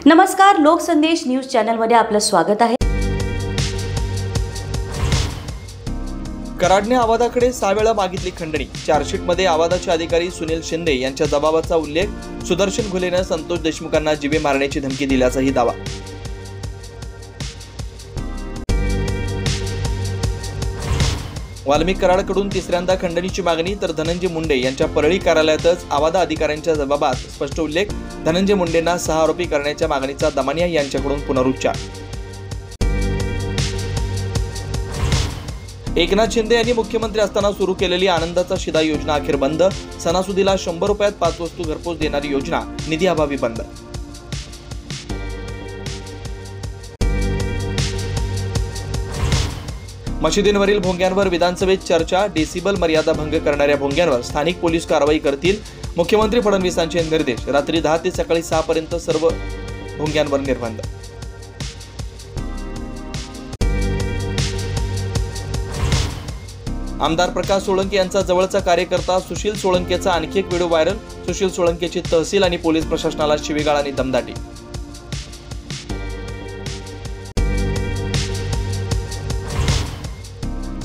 नमस्कार, लोकसंदेश न्यूज चॅनलमध्ये आपलं स्वागत आहे। कराडने आवादाकडे 6 वेळा मागितली खंडणी। चार्जशीटमध्ये आवादाचे अधिकारी सुनील शिंदे यांच्या दबावाचा उल्लेख। सुदर्शन घुलेने संतोष देशमुखांना जीवे मारण्याची धमकी दिल्याचाही दावा। वाल्मिक कराडकडून तिसऱ्यांदा खंडणीची मागणी, तर धनंजय मुंडे यांच्या परळी कार्यालयातच आवादा अधिकाऱ्यांच्या जबाबात स्पष्ट उल्लेख। धनंजय मुंडेंना 6 आरोपी करण्याच्या मागणीचा दमानिया यांच्याकडून पुनरुच्चार। एकनाथ शिंदे यांनी मुख्यमंत्री असताना सुरू केलेली आनंदाचा शिदा योजना अखेर बंद। सणासुदीला 100 रुपयात 5 वस्तू घरपोच देणारी योजना निधी अभावी बंद। मशिदींवरील भोंग्यांवर विधानसभेत चर्चा। डेसिबल मर्यादा भंग करणाऱ्या भोंग्यांवर स्थानिक पोलीस कारवाई करतील। मुख्यमंत्री फडणवीसांचे निर्देश। रात्री 10 ते सकाळी 6 पर्यंत सर्व भोंग्यांवर निर्बंध। आमदार प्रकाश सोळंके यांचा जवळचा कार्यकर्ता सुशील सोळंकेचा आणखी एक व्हिडिओ व्हायरल। सुशील सोळंकेची तहसील आणि पोलीस प्रशासनाला शिवीगाळ आणि दमदाटी।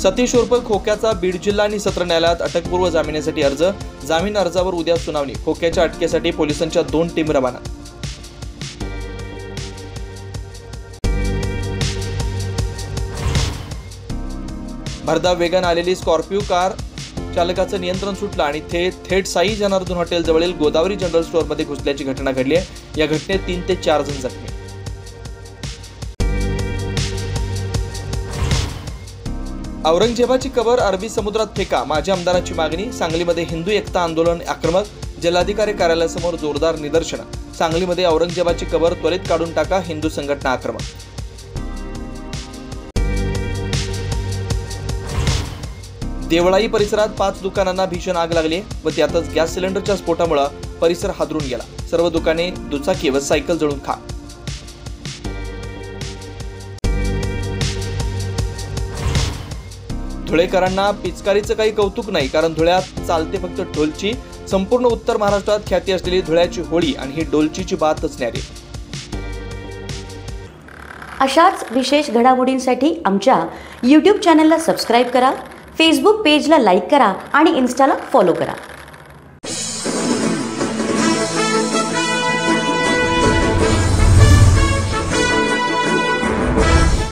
सतीश उर्फ खोक्याचा बीड जिल्हा आणि सत्र न्यायालयात अटकपूर्व जामिनासाठी अर्ज। जामीन अर्जावर उद्या सुनावणी। खोक्याच्या अटकेसाठी पोलिसांच्या 2 टीम रवाना। भरधाव वेगाने आलेली स्कॉर्पिओ कार चालकाचं नियंत्रण सुटलं आणि थेट साई जनार्दन हॉटेल जवळील गोदावरी जनरल स्टोअरमध्ये घुसल्याची घटना घडली आहे। या घटनेत 3 ते 4 जण जखमी। औरंगजेबाची कबर अरबी समुद्रात फेका, माजी आमदाराची मागणी। सांगलीमध्ये हिंदू एकता आंदोलन आक्रमक। जिल्हाधिकारी कार्यालयासमोर जोरदार निदर्शनं। सांगलीमध्ये औरंगजेबाची कबर त्वरित काढून टाका, हिंदू संघटना आक्रमक। देवळाई परिसरात 5 दुकानांना भीषण आग लागली व त्यातच गॅस सिलेंडरच्या स्फोटामुळे परिसर हादरून गेला। सर्व दुकाने, दुचाकी व सायकल जळून खाक। धुळेकरांना पिचकारीचं काही कौतुक नाही, कारण धुळ्यात चालते फक्त ढोलची। संपूर्ण उत्तर महाराष्ट्रात ख्याती असलेली धुळ्याची होळी आणि ही डोलचीची बातच न्यारी। अशाच विशेष घडामोडींसाठी आमच्या YouTube चॅनलला सबस्क्राईब करा, फेसबुक पेजला लाईक करा आणि इन्स्टाला फॉलो करा।